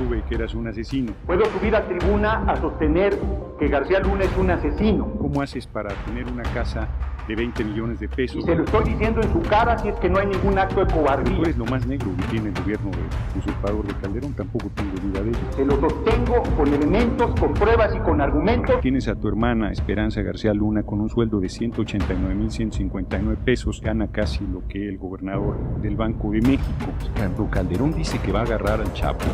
sostuve que eras un asesino. Puedo subir a tribuna a sostener que García Luna es un asesino. ¿Cómo haces para tener una casa de 20 millones de pesos? Y se lo estoy diciendo en su cara si es que no hay ningún acto de cobardía. Tú eres lo más negro que tiene el gobierno de usurpador de Calderón, tampoco tengo duda de ello. Se lo sostengo con elementos, con pruebas y con argumentos. Tienes a tu hermana Esperanza García Luna con un sueldo de 189,159 pesos, gana casi lo que el gobernador del Banco de México. Cuando Calderón dice que va a agarrar al Chapo,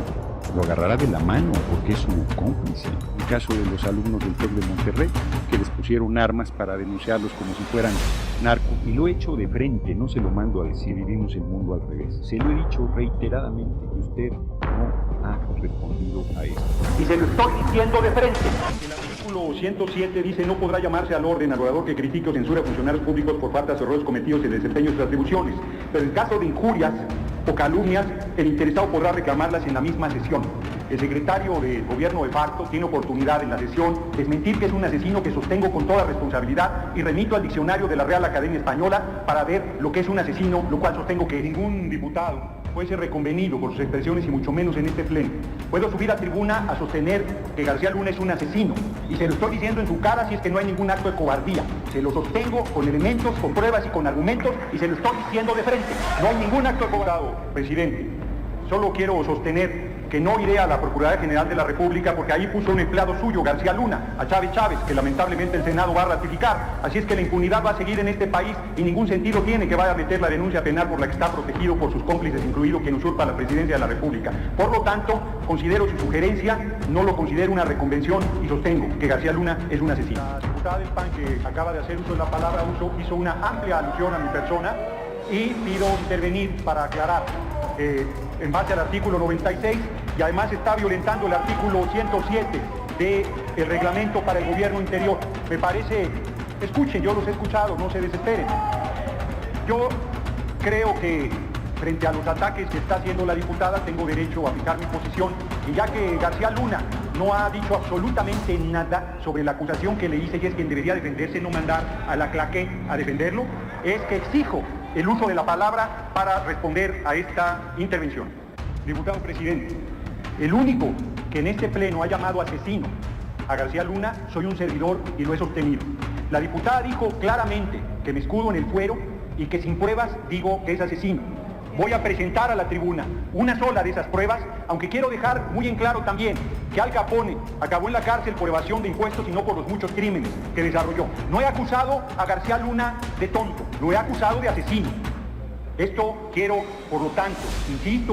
lo agarrará de la mano porque es su cómplice. El caso de los alumnos del TEC de Monterrey, que les pusieron armas para denunciarlos como si fueran narcos. Y lo he hecho de frente, no se lo mando a decir, vivimos el mundo al revés. Se lo he dicho reiteradamente y usted no ha respondido a esto. Y se lo estoy diciendo de frente. El artículo 107 dice: no podrá llamarse al orden al orador que critique o censure a funcionarios públicos por faltas o errores cometidos en el desempeño de sus atribuciones. Pero en caso de injurias o calumnias, el interesado podrá reclamarlas en la misma sesión. El secretario del gobierno de facto tiene oportunidad en la sesión de desmentir que es un asesino, que sostengo con toda responsabilidad, y remito al diccionario de la Real Academia Española para ver lo que es un asesino, lo cual sostengo que ningún diputado puede ser reconvenido por sus expresiones y mucho menos en este pleno. Puedo subir a tribuna a sostener que García Luna es un asesino y se lo estoy diciendo en su cara si es que no hay ningún acto de cobardía. Se lo sostengo con elementos, con pruebas y con argumentos y se lo estoy diciendo de frente. No hay ningún acto de cobardía, presidente. Solo quiero sostener que no iré a la Procuraduría General de la República porque ahí puso un empleado suyo, García Luna, a Chávez Chávez, que lamentablemente el Senado va a ratificar. Así es que la impunidad va a seguir en este país y ningún sentido tiene que vaya a meter la denuncia penal por la que está protegido por sus cómplices, incluido quien usurpa la presidencia de la República. Por lo tanto, considero su sugerencia, no lo considero una reconvención y sostengo que García Luna es un asesino. La diputada del PAN, que acaba de hacer uso de la palabra hizo una amplia alusión a mi persona y pido intervenir para aclarar en base al artículo 96 y además está violentando el artículo 107 del reglamento para el gobierno interior. Me parece, escuchen, yo los he escuchado, no se desesperen. Yo creo que frente a los ataques que está haciendo la diputada tengo derecho a fijar mi posición y ya que García Luna no ha dicho absolutamente nada sobre la acusación que le hice y es quien debería defenderse, no mandar a la claque a defenderlo, es que exijo el uso de la palabra para responder a esta intervención. Diputado presidente, el único que en este pleno ha llamado asesino a García Luna soy un servidor y lo he sostenido. La diputada dijo claramente que me escudo en el fuero y que sin pruebas digo que es asesino. Voy a presentar a la tribuna una sola de esas pruebas, aunque quiero dejar muy en claro también que Al Capone acabó en la cárcel por evasión de impuestos y no por los muchos crímenes que desarrolló. No he acusado a García Luna de tonto, lo he acusado de asesino. Esto quiero, por lo tanto, insisto,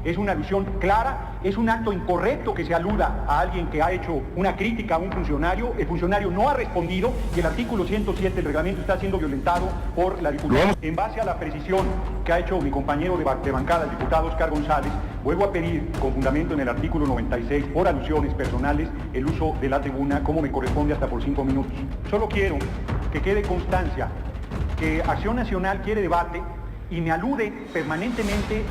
es una alusión clara, es un acto incorrecto que se aluda a alguien que ha hecho una crítica a un funcionario, el funcionario no ha respondido y el artículo 107 del reglamento está siendo violentado por la diputada. En base a la precisión que ha hecho mi compañero de bancada, el diputado Oscar González, vuelvo a pedir, con fundamento en el artículo 96, por alusiones personales, el uso de la tribuna como me corresponde hasta por 5 minutos. Solo quiero que quede constancia que Acción Nacional quiere debate y me alude permanentemente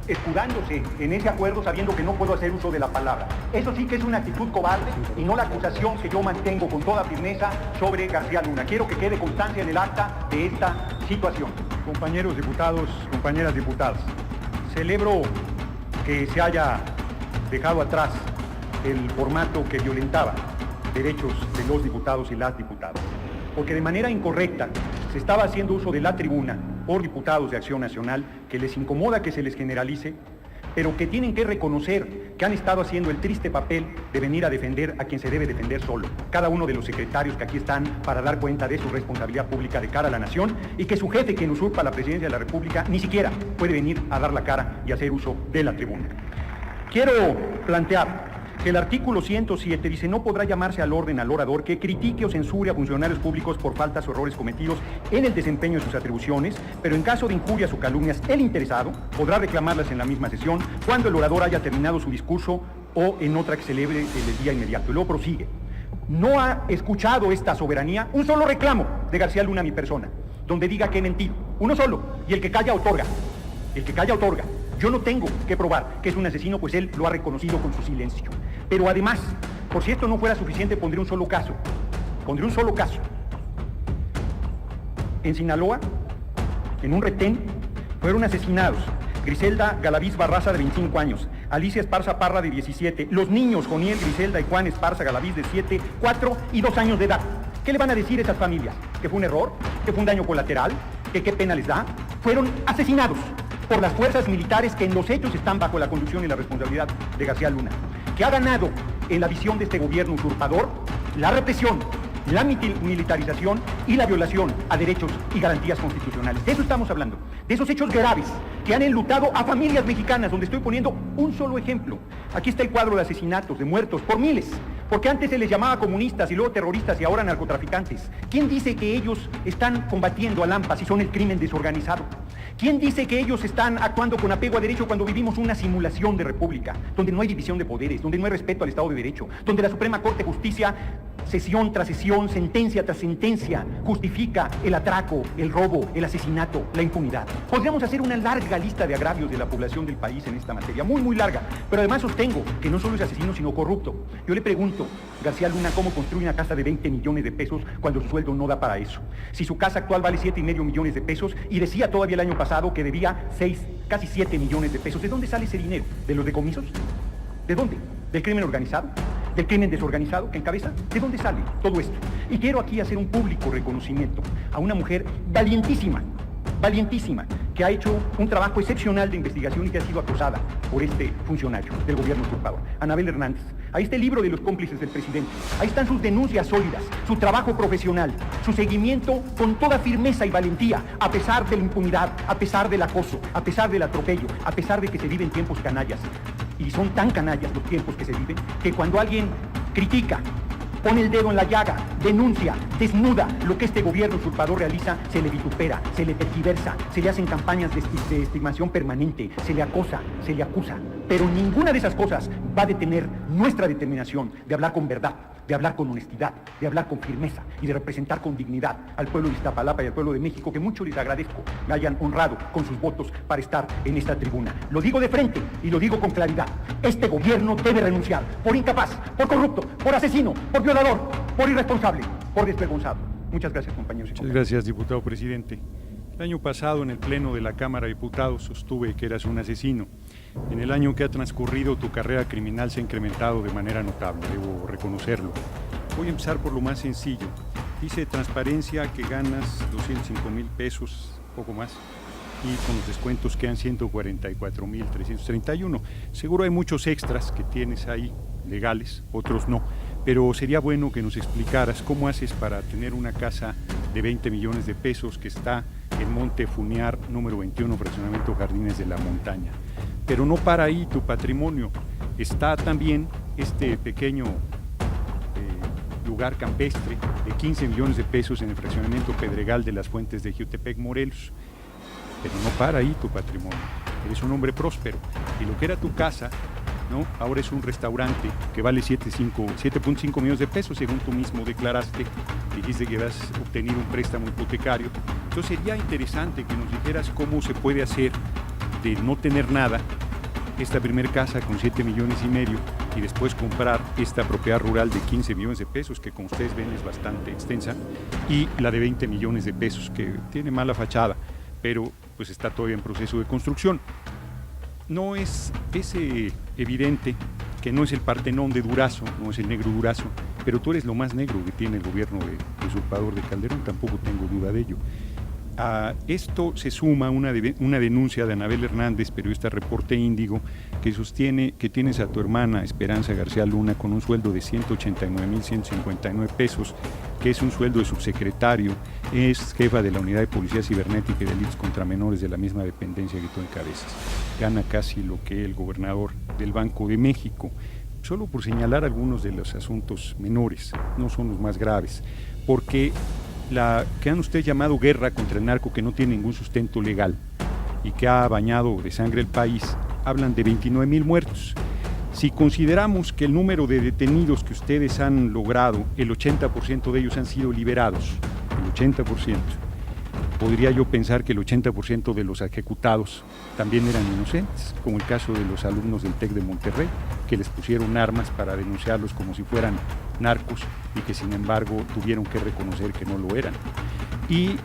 escudándose en ese acuerdo sabiendo que no puedo hacer uso de la palabra. Eso sí que es una actitud cobarde y no la acusación que yo mantengo con toda firmeza sobre García Luna. Quiero que quede constancia en el acta de esta situación. Compañeros diputados, compañeras diputadas, celebro que se haya dejado atrás el formato que violentaba derechos de los diputados y las diputadas, porque de manera incorrecta se estaba haciendo uso de la tribuna por diputados de Acción Nacional que les incomoda que se les generalice, pero que tienen que reconocer que han estado haciendo el triste papel de venir a defender a quien se debe defender solo. Cada uno de los secretarios que aquí están para dar cuenta de su responsabilidad pública de cara a la nación y que su jefe, quien usurpa la presidencia de la República, ni siquiera puede venir a dar la cara y hacer uso de la tribuna. Quiero plantear que el artículo 107 dice: no podrá llamarse al orden al orador que critique o censure a funcionarios públicos por faltas o errores cometidos en el desempeño de sus atribuciones, pero en caso de injurias o calumnias, el interesado podrá reclamarlas en la misma sesión cuando el orador haya terminado su discurso o en otra que celebre el día inmediato. Y luego prosigue: no ha escuchado esta soberanía un solo reclamo de García Luna a mi persona, donde diga que he mentido. Uno solo, y el que calla otorga. El que calla otorga. Yo no tengo que probar que es un asesino, pues él lo ha reconocido con su silencio. Pero además, por si esto no fuera suficiente, pondré un solo caso. En Sinaloa, en un retén, fueron asesinados Griselda Galaviz Barraza, de 25 años, Alicia Esparza Parra, de 17. Los niños, Joniel, Griselda y Juan Esparza Galaviz, de 7, 4 y 2 años de edad. ¿Qué le van a decir a esas familias? ¿Que fue un error? ¿Que fue un daño colateral? ¿Que qué pena les da? Fueron asesinados por las fuerzas militares que en los hechos están bajo la conducción y la responsabilidad de García Luna, que ha ganado en la visión de este gobierno usurpador la represión, la militarización y la violación a derechos y garantías constitucionales. De eso estamos hablando, de esos hechos graves que han enlutado a familias mexicanas, donde estoy poniendo un solo ejemplo. Aquí está el cuadro de asesinatos, de muertos, por miles, porque antes se les llamaba comunistas y luego terroristas y ahora narcotraficantes. ¿Quién dice que ellos están combatiendo al AMPA si son el crimen desorganizado? ¿Quién dice que ellos están actuando con apego a derecho cuando vivimos una simulación de república, donde no hay división de poderes, donde no hay respeto al Estado de Derecho, donde la Suprema Corte de Justicia, sesión tras sesión, sentencia tras sentencia, justifica el atraco, el robo, el asesinato, la impunidad? Podríamos hacer una larga lista de agravios de la población del país en esta materia, muy, muy larga, pero además sostengo que no solo es asesino, sino corrupto. Yo le pregunto, García Luna, ¿cómo construye una casa de 20 millones de pesos cuando su sueldo no da para eso? Si su casa actual vale 7,5 millones de pesos y decía todavía el año pasado que debía 6, casi 7 millones de pesos, ¿de dónde sale ese dinero? ¿De los decomisos? ¿De dónde? ¿Del crimen organizado? ¿Del crimen desorganizado que encabeza? ¿De dónde sale todo esto? Y quiero aquí hacer un público reconocimiento a una mujer valientísima, que ha hecho un trabajo excepcional de investigación y que ha sido acosada por este funcionario del gobierno usurpador, Anabel Hernández. Ahí está el libro de los cómplices del presidente. Ahí están sus denuncias sólidas, su trabajo profesional, su seguimiento con toda firmeza y valentía, a pesar de la impunidad, a pesar del acoso, a pesar del atropello, a pesar de que se viven tiempos canallas. Y son tan canallas los tiempos que se viven, que cuando alguien critica, pone el dedo en la llaga, denuncia, desnuda lo que este gobierno usurpador realiza, se le vitupera, se le tergiversa, se le hacen campañas de estimación permanente, se le acosa, se le acusa. Pero ninguna de esas cosas va a detener nuestra determinación de hablar con verdad, de hablar con honestidad, de hablar con firmeza y de representar con dignidad al pueblo de Iztapalapa y al pueblo de México, que mucho les agradezco me hayan honrado con sus votos para estar en esta tribuna. Lo digo de frente y lo digo con claridad. Este gobierno debe renunciar por incapaz, por corrupto, por asesino, por violador, por irresponsable, por desvergonzado. Muchas gracias, compañeros y compañeras. Muchas gracias, diputado presidente. El año pasado, en el Pleno de la Cámara de Diputados, sostuve que eras un asesino. En el año que ha transcurrido, tu carrera criminal se ha incrementado de manera notable, debo reconocerlo. Voy a empezar por lo más sencillo. Dice transparencia que ganas 205,000 pesos, poco más, y con los descuentos quedan 144,331. Seguro hay muchos extras que tienes ahí, legales, otros no, pero sería bueno que nos explicaras cómo haces para tener una casa de 20 millones de pesos que está en Monte Funiar, número 21, fraccionamiento Jardines de la Montaña. Pero no para ahí tu patrimonio, está también este pequeño lugar campestre de 15 millones de pesos en el fraccionamiento Pedregal de las Fuentes de Jiutepec, Morelos. Pero no para ahí tu patrimonio, eres un hombre próspero y lo que era tu casa, ¿no?, ahora es un restaurante que vale 7.5 millones de pesos, según tú mismo declaraste, dijiste que has obtenido un préstamo hipotecario. Entonces sería interesante que nos dijeras cómo se puede hacer de no tener nada, esta primer casa con 7,5 millones y después comprar esta propiedad rural de 15 millones de pesos, que como ustedes ven es bastante extensa, y la de 20 millones de pesos, que tiene mala fachada, pero pues está todavía en proceso de construcción. No es evidente que no es el Partenón de Durazo, no es el negro Durazo, pero tú eres lo más negro que tiene el gobierno de usurpador de Calderón, tampoco tengo duda de ello. A esto se suma una denuncia de Anabel Hernández, periodista Reporte Índigo, que sostiene que tienes a tu hermana Esperanza García Luna con un sueldo de 189,159 pesos, que es un sueldo de subsecretario, es jefa de la Unidad de Policía Cibernética y Delitos contra Menores de la misma dependencia que tú encabezas. Gana casi lo que el gobernador del Banco de México, solo por señalar algunos de los asuntos menores, no son los más graves, porque la que han ustedes llamado guerra contra el narco, que no tiene ningún sustento legal y que ha bañado de sangre el país, hablan de 29,000 muertos. Si consideramos que el número de detenidos que ustedes han logrado, el 80% de ellos han sido liberados, el 80%, podría yo pensar que el 80% de los ejecutados también eran inocentes, como el caso de los alumnos del TEC de Monterrey, que les pusieron armas para denunciarlos como si fueran narcos y que sin embargo tuvieron que reconocer que no lo eran. Y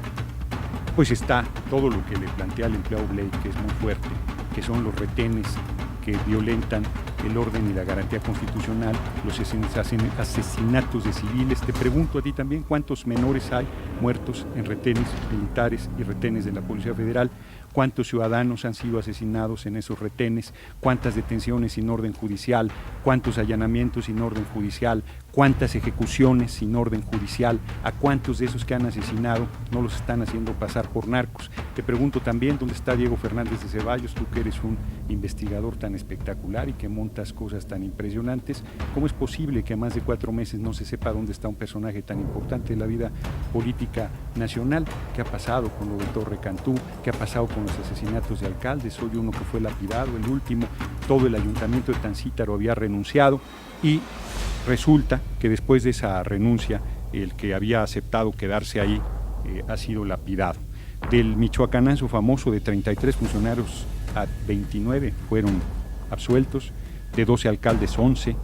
pues está todo lo que le plantea el empleado Blake, que es muy fuerte, que son los retenes que violentan el orden y la garantía constitucional, los asesinatos de civiles. Te pregunto a ti también, ¿cuántos menores hay muertos en retenes militares y retenes de la Policía Federal? ¿Cuántos ciudadanos han sido asesinados en esos retenes? ¿Cuántas detenciones sin orden judicial? ¿Cuántos allanamientos sin orden judicial? ¿Cuántas ejecuciones sin orden judicial? ¿A cuántos de esos que han asesinado no los están haciendo pasar por narcos? Te pregunto también, ¿dónde está Diego Fernández de Ceballos? Tú que eres un investigador tan espectacular y que montas cosas tan impresionantes, ¿cómo es posible que a más de 4 meses no se sepa dónde está un personaje tan importante de la vida política nacional? ¿Qué ha pasado con lo de Torre Cantú? ¿Qué ha pasado con los asesinatos de alcaldes? Hoy uno que fue lapidado, el último, todo el ayuntamiento de Tancítaro había renunciado y resulta que después de esa renuncia el que había aceptado quedarse ahí ha sido lapidado. Del michoacanazo famoso, de 33 funcionarios a 29 fueron absueltos, de 12 alcaldes 11.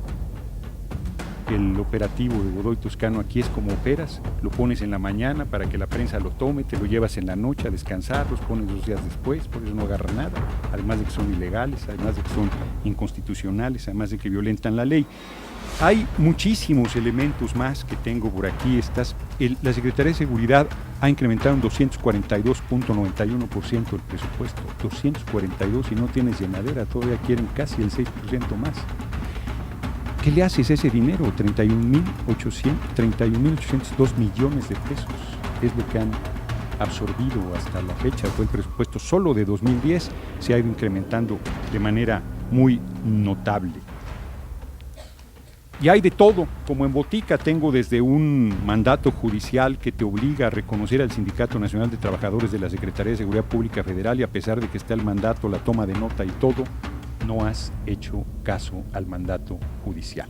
El operativo de Godoy Toscano aquí es como operas, lo pones en la mañana para que la prensa lo tome, te lo llevas en la noche a descansar, los pones 2 días después, por eso no agarra nada, además de que son ilegales, además de que son inconstitucionales, además de que violentan la ley. Hay muchísimos elementos más que tengo por aquí. La Secretaría de Seguridad ha incrementado un 242.91% el presupuesto, 242, y no tienes llenadera, todavía quieren casi el 6% más. ¿Qué le haces a ese dinero? 31.802 millones de pesos es lo que han absorbido hasta la fecha. Fue el presupuesto solo de 2010, se ha ido incrementando de manera muy notable. Y hay de todo, como en botica. Tengo desde un mandato judicial que te obliga a reconocer al Sindicato Nacional de Trabajadores de la Secretaría de Seguridad Pública Federal, y a pesar de que está el mandato, la toma de nota y todo, no has hecho caso al mandato judicial.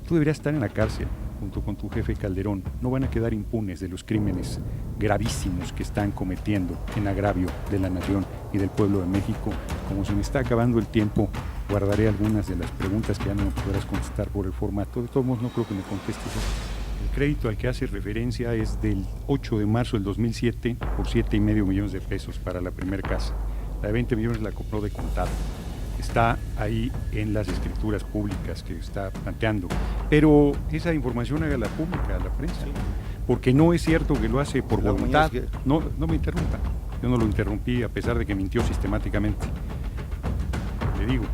Tú deberías estar en la cárcel junto con tu jefe Calderón. No van a quedar impunes de los crímenes gravísimos que están cometiendo en agravio de la nación y del pueblo de México. Como se me está acabando el tiempo, guardaré algunas de las preguntas que ya no me podrás contestar por el formato. De todos modos, no creo que me contestes eso. El crédito al que hace referencia es del 8 de marzo del 2007 por 7,5 millones de pesos para la primera casa. La de 20 millones la compró de contado. Está ahí en las escrituras públicas que está planteando. Pero esa información hágala pública a la prensa, porque no es cierto que lo hace por voluntad. No me interrumpa. Yo no lo interrumpí a pesar de que mintió sistemáticamente. Le digo,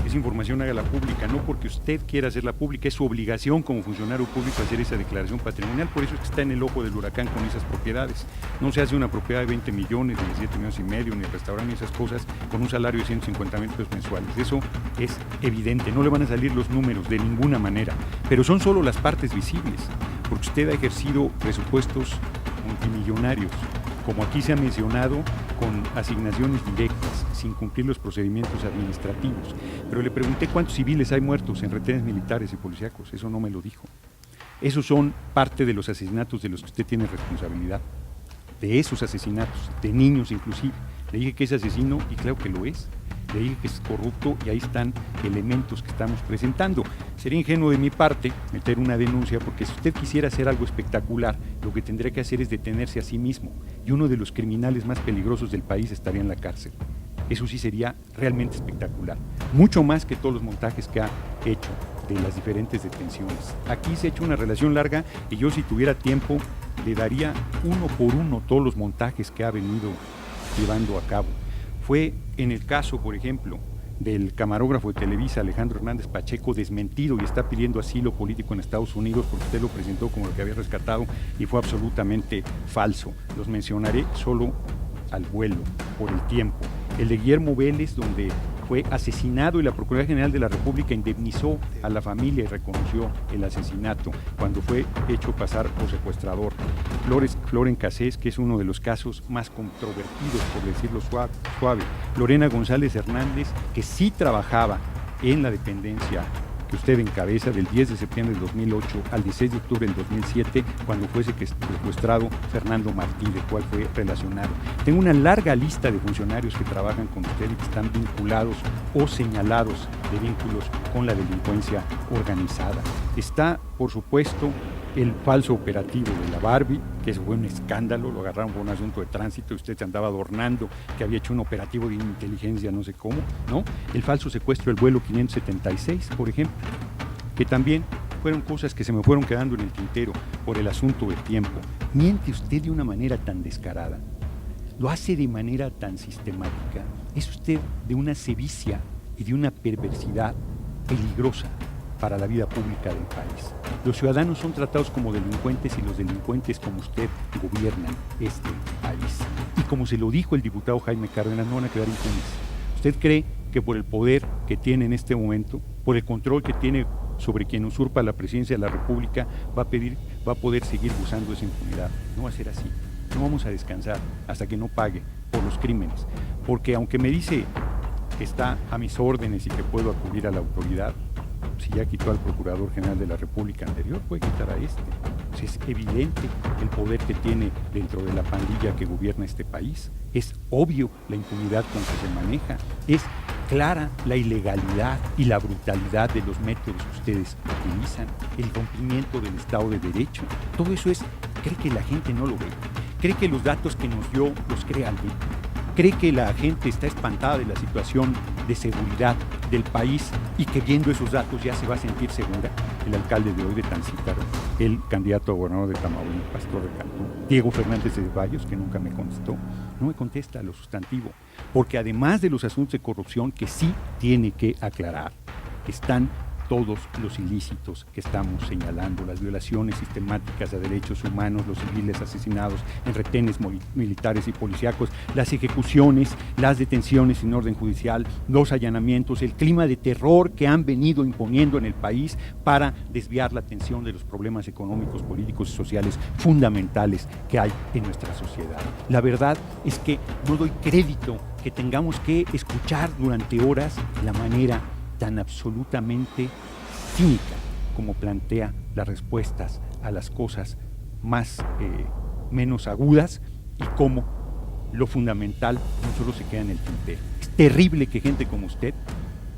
esa información hágala pública, no porque usted quiera hacerla pública, es su obligación como funcionario público hacer esa declaración patrimonial. Por eso es que está en el ojo del huracán con esas propiedades. No se hace una propiedad de 20 millones, de 17,5 millones, ni el restaurante, ni esas cosas, con un salario de 150,000 pesos mensuales. Eso es evidente, no le van a salir los números de ninguna manera, pero son solo las partes visibles, porque usted ha ejercido presupuestos multimillonarios, como aquí se ha mencionado, con asignaciones directas, sin cumplir los procedimientos administrativos. Pero le pregunté cuántos civiles hay muertos en retenes militares y policíacos, eso no me lo dijo. Esos son parte de los asesinatos de los que usted tiene responsabilidad, de esos asesinatos, de niños inclusive. Le dije que es asesino y claro que lo es. Le dije que es corrupto y ahí están elementos que estamos presentando. Sería ingenuo de mi parte meter una denuncia, porque si usted quisiera hacer algo espectacular, lo que tendría que hacer es detenerse a sí mismo, y uno de los criminales más peligrosos del país estaría en la cárcel. Eso sí sería realmente espectacular, mucho más que todos los montajes que ha hecho de las diferentes detenciones. Aquí se ha hecho una relación larga y yo, si tuviera tiempo, le daría uno por uno todos los montajes que ha venido llevando a cabo. Fue en el caso, por ejemplo, del camarógrafo de Televisa, Alejandro Hernández Pacheco, desmentido, y está pidiendo asilo político en Estados Unidos porque usted lo presentó como lo que había rescatado y fue absolutamente falso. Los mencionaré solo al vuelo, por el tiempo. El de Guillermo Vélez, donde fue asesinado y la Procuraduría General de la República indemnizó a la familia y reconoció el asesinato cuando fue hecho pasar por secuestrador. Floren Cassés, que es uno de los casos más controvertidos, por decirlo suave. Lorena González Hernández, que sí trabajaba en la dependencia que usted encabeza, del 10 de septiembre del 2008 al 16 de octubre del 2007, cuando fue secuestrado Fernando Martí, de cual fue relacionado. Tengo una larga lista de funcionarios que trabajan con usted y que están vinculados o señalados de vínculos con la delincuencia organizada. Está, por supuesto, el falso operativo de la Barbie, que eso fue un escándalo, lo agarraron por un asunto de tránsito, usted se andaba adornando que había hecho un operativo de inteligencia, no sé cómo, ¿no? El falso secuestro del vuelo 576, por ejemplo, que también fueron cosas que se me fueron quedando en el tintero por el asunto del tiempo. Miente usted de una manera tan descarada, lo hace de manera tan sistemática, es usted de una sevicia y de una perversidad peligrosa para la vida pública del país. Los ciudadanos son tratados como delincuentes y los delincuentes como usted gobiernan este país. Y como se lo dijo el diputado Jaime Cárdenas, no van a quedar impunes. ¿Usted cree que por el poder que tiene en este momento, por el control que tiene sobre quien usurpa la presidencia de la República, va a poder seguir usando esa impunidad? No va a ser así. No vamos a descansar hasta que no pague por los crímenes. Porque aunque me dice que está a mis órdenes y que puedo acudir a la autoridad, si ya quitó al Procurador General de la República anterior, puede quitar a este. Pues es evidente el poder que tiene dentro de la pandilla que gobierna este país. Es obvio la impunidad con que se maneja. Es clara la ilegalidad y la brutalidad de los métodos que ustedes utilizan. El rompimiento del Estado de Derecho. Todo eso cree que la gente no lo ve. Cree que los datos que nos dio los cree alguien. Cree que la gente está espantada de la situación de seguridad del país y que viendo esos datos ya se va a sentir segura. El alcalde de hoy de Tancítaro, el candidato a gobernador de Tamaulipas, Pastor de Cantú, Diego Fernández de Ceballos, que nunca me contestó, no me contesta a lo sustantivo, porque además de los asuntos de corrupción que sí tiene que aclarar, están todos los ilícitos que estamos señalando, las violaciones sistemáticas a derechos humanos, los civiles asesinados en retenes militares y policíacos, las ejecuciones, las detenciones sin orden judicial, los allanamientos, el clima de terror que han venido imponiendo en el país para desviar la atención de los problemas económicos, políticos y sociales fundamentales que hay en nuestra sociedad. La verdad es que no doy crédito que tengamos que escuchar durante horas la manera tan absolutamente cínica como plantea las respuestas a las cosas menos agudas y cómo lo fundamental no solo se queda en el tintero. Es terrible que gente como usted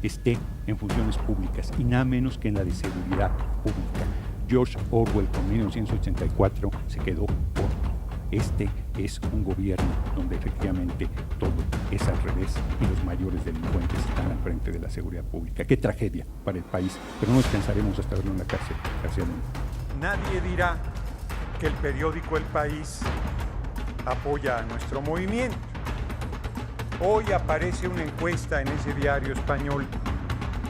esté en funciones públicas y nada menos que en la de seguridad pública. George Orwell con 1984 se quedó corto. Este es un gobierno donde efectivamente todo es al revés y los mayores delincuentes están al frente de la seguridad pública. Qué tragedia para el país, pero no descansaremos hasta verlo en la cárcel. García Luna. Nadie dirá que el periódico El País apoya a nuestro movimiento. Hoy aparece una encuesta en ese diario español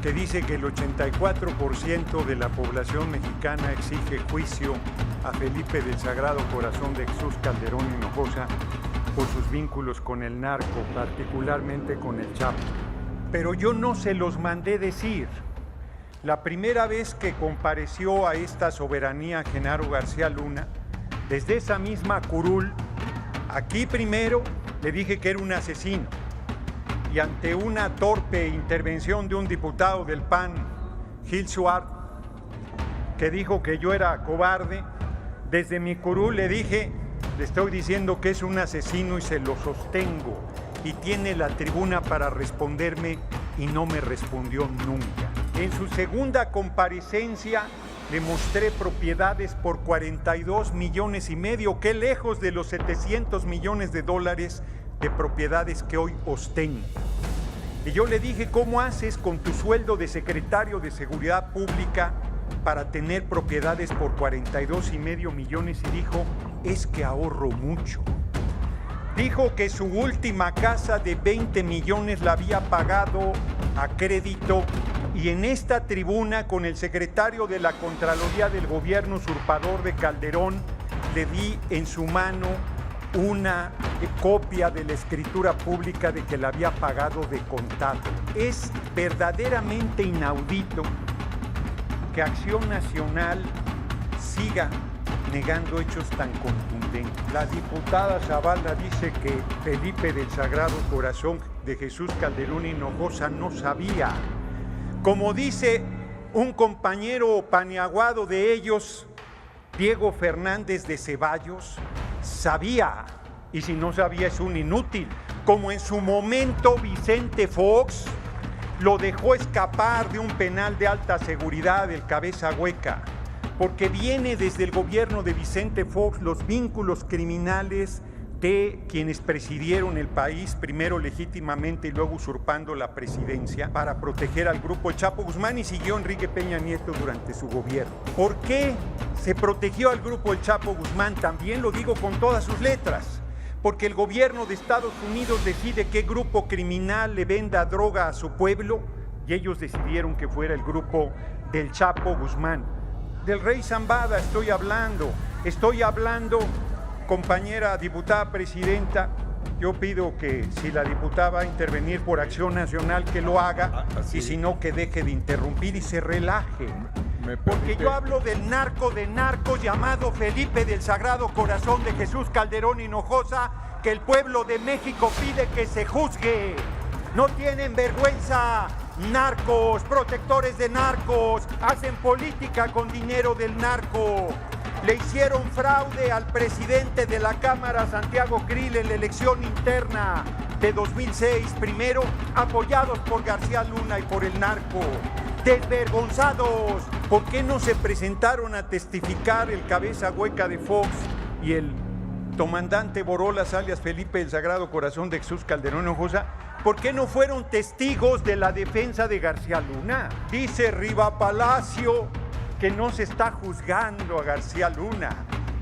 que dice que el 84% de la población mexicana exige juicio a Felipe del Sagrado Corazón de Jesús Calderón Hinojosa por sus vínculos con el narco, particularmente con el Chapo. Pero yo no se los mandé decir. La primera vez que compareció a esta soberanía Genaro García Luna, desde esa misma curul, aquí primero le dije que era un asesino. Y ante una torpe intervención de un diputado del PAN, Gil Suárez, que dijo que yo era cobarde, desde mi curul le dije, le estoy diciendo que es un asesino y se lo sostengo. Y tiene la tribuna para responderme y no me respondió nunca. En su segunda comparecencia le mostré propiedades por 42 millones y medio, que lejos de los 700 millones de dólares de propiedades que hoy ostengo. Y yo le dije, ¿cómo haces con tu sueldo de secretario de Seguridad Pública para tener propiedades por 42,5 millones? Y dijo, es que ahorro mucho. Dijo que su última casa de 20 millones la había pagado a crédito, y en esta tribuna con el secretario de la Contraloría del Gobierno usurpador de Calderón le di en su mano una copia de la escritura pública de que la había pagado de contado. Es verdaderamente inaudito que Acción Nacional siga negando hechos tan contundentes. La diputada Zavala dice que Felipe del Sagrado Corazón de Jesús Calderón Hinojosa no sabía. Como dice un compañero paniaguado de ellos, Diego Fernández de Ceballos, sabía, y si no sabía es un inútil, como en su momento Vicente Fox lo dejó escapar de un penal de alta seguridad, el Cabeza Hueca, porque viene desde el gobierno de Vicente Fox los vínculos criminales de quienes presidieron el país, primero legítimamente y luego usurpando la presidencia para proteger al grupo El Chapo Guzmán, y siguió Enrique Peña Nieto durante su gobierno. ¿Por qué se protegió al grupo El Chapo Guzmán? También lo digo con todas sus letras. Porque el gobierno de Estados Unidos decide qué grupo criminal le venda droga a su pueblo, y ellos decidieron que fuera el grupo del Chapo Guzmán. Del Rey Zambada estoy hablando, compañera diputada presidenta. Yo pido que si la diputada va a intervenir por Acción Nacional, que lo haga, y si no, que deje de interrumpir y se relaje. Porque yo hablo del narco de narcos llamado Felipe del Sagrado Corazón de Jesús Calderón Hinojosa, que el pueblo de México pide que se juzgue. No tienen vergüenza, narcos, protectores de narcos, hacen política con dinero del narco. Le hicieron fraude al presidente de la Cámara, Santiago Krill, en la elección interna de 2006, primero apoyados por García Luna y por el narco. Desvergonzados. ¿Por qué no se presentaron a testificar el cabeza hueca de Fox y el comandante Borolas, alias Felipe del Sagrado Corazón de Jesús Calderón Hinojosa? ¿Por qué no fueron testigos de la defensa de García Luna? Dice Riva Palacio que no se está juzgando a García Luna,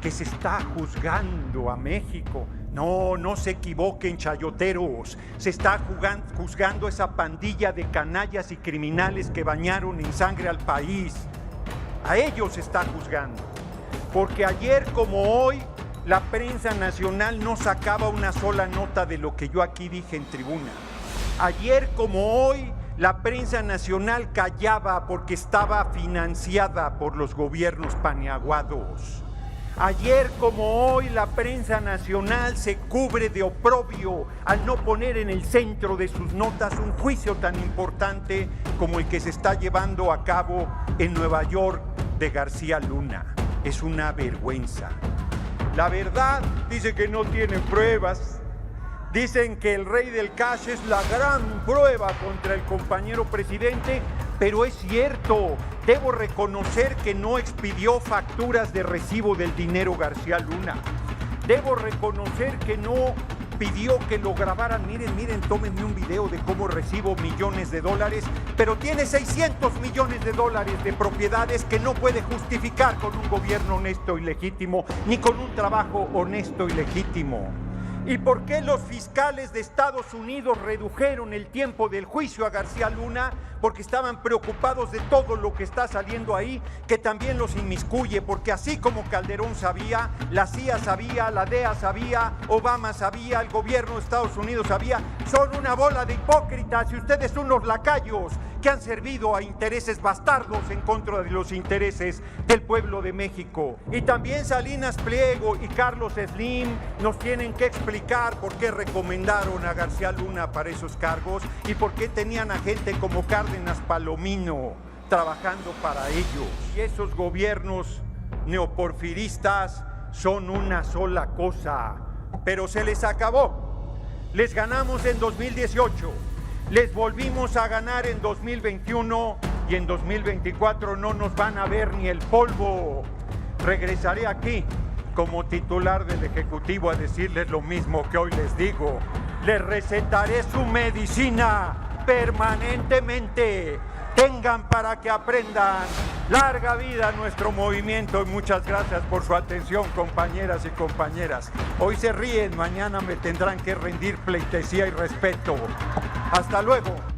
que se está juzgando a México. No, no se equivoquen, chayoteros. Se está juzgando esa pandilla de canallas y criminales que bañaron en sangre al país. A ellos se está juzgando. Porque ayer como hoy, la prensa nacional no sacaba una sola nota de lo que yo aquí dije en tribuna. Ayer como hoy, la prensa nacional callaba porque estaba financiada por los gobiernos paneaguados. Ayer como hoy, la prensa nacional se cubre de oprobio al no poner en el centro de sus notas un juicio tan importante como el que se está llevando a cabo en Nueva York de García Luna. Es una vergüenza. La verdad dice que no tienen pruebas. Dicen que el rey del cash es la gran prueba contra el compañero presidente, pero es cierto. Debo reconocer que no expidió facturas de recibo del dinero García Luna. Debo reconocer que no pidió que lo grabaran. Miren, tómenme un video de cómo recibo millones de dólares, pero tiene 600 millones de dólares de propiedades que no puede justificar con un gobierno honesto y legítimo, ni con un trabajo honesto y legítimo. ¿Y por qué los fiscales de Estados Unidos redujeron el tiempo del juicio a García Luna? Porque estaban preocupados de todo lo que está saliendo ahí, que también los inmiscuye, porque así como Calderón sabía, la CIA sabía, la DEA sabía, Obama sabía, el gobierno de Estados Unidos sabía, son una bola de hipócritas y ustedes son unos lacayos que han servido a intereses bastardos en contra de los intereses del pueblo de México. Y también Salinas Pliego y Carlos Slim nos tienen que explicar por qué recomendaron a García Luna para esos cargos y por qué tenían a gente como Cárdenas Palomino trabajando para ellos. Y esos gobiernos neoporfiristas son una sola cosa, pero se les acabó. Les ganamos en 2018. Les volvimos a ganar en 2021 y en 2024 no nos van a ver ni el polvo. Regresaré aquí como titular del Ejecutivo a decirles lo mismo que hoy les digo. Les recetaré su medicina permanentemente. Tengan para que aprendan. Larga vida a nuestro movimiento y muchas gracias por su atención, compañeras y compañeras. Hoy se ríen, mañana me tendrán que rendir pleitesía y respeto. Hasta luego.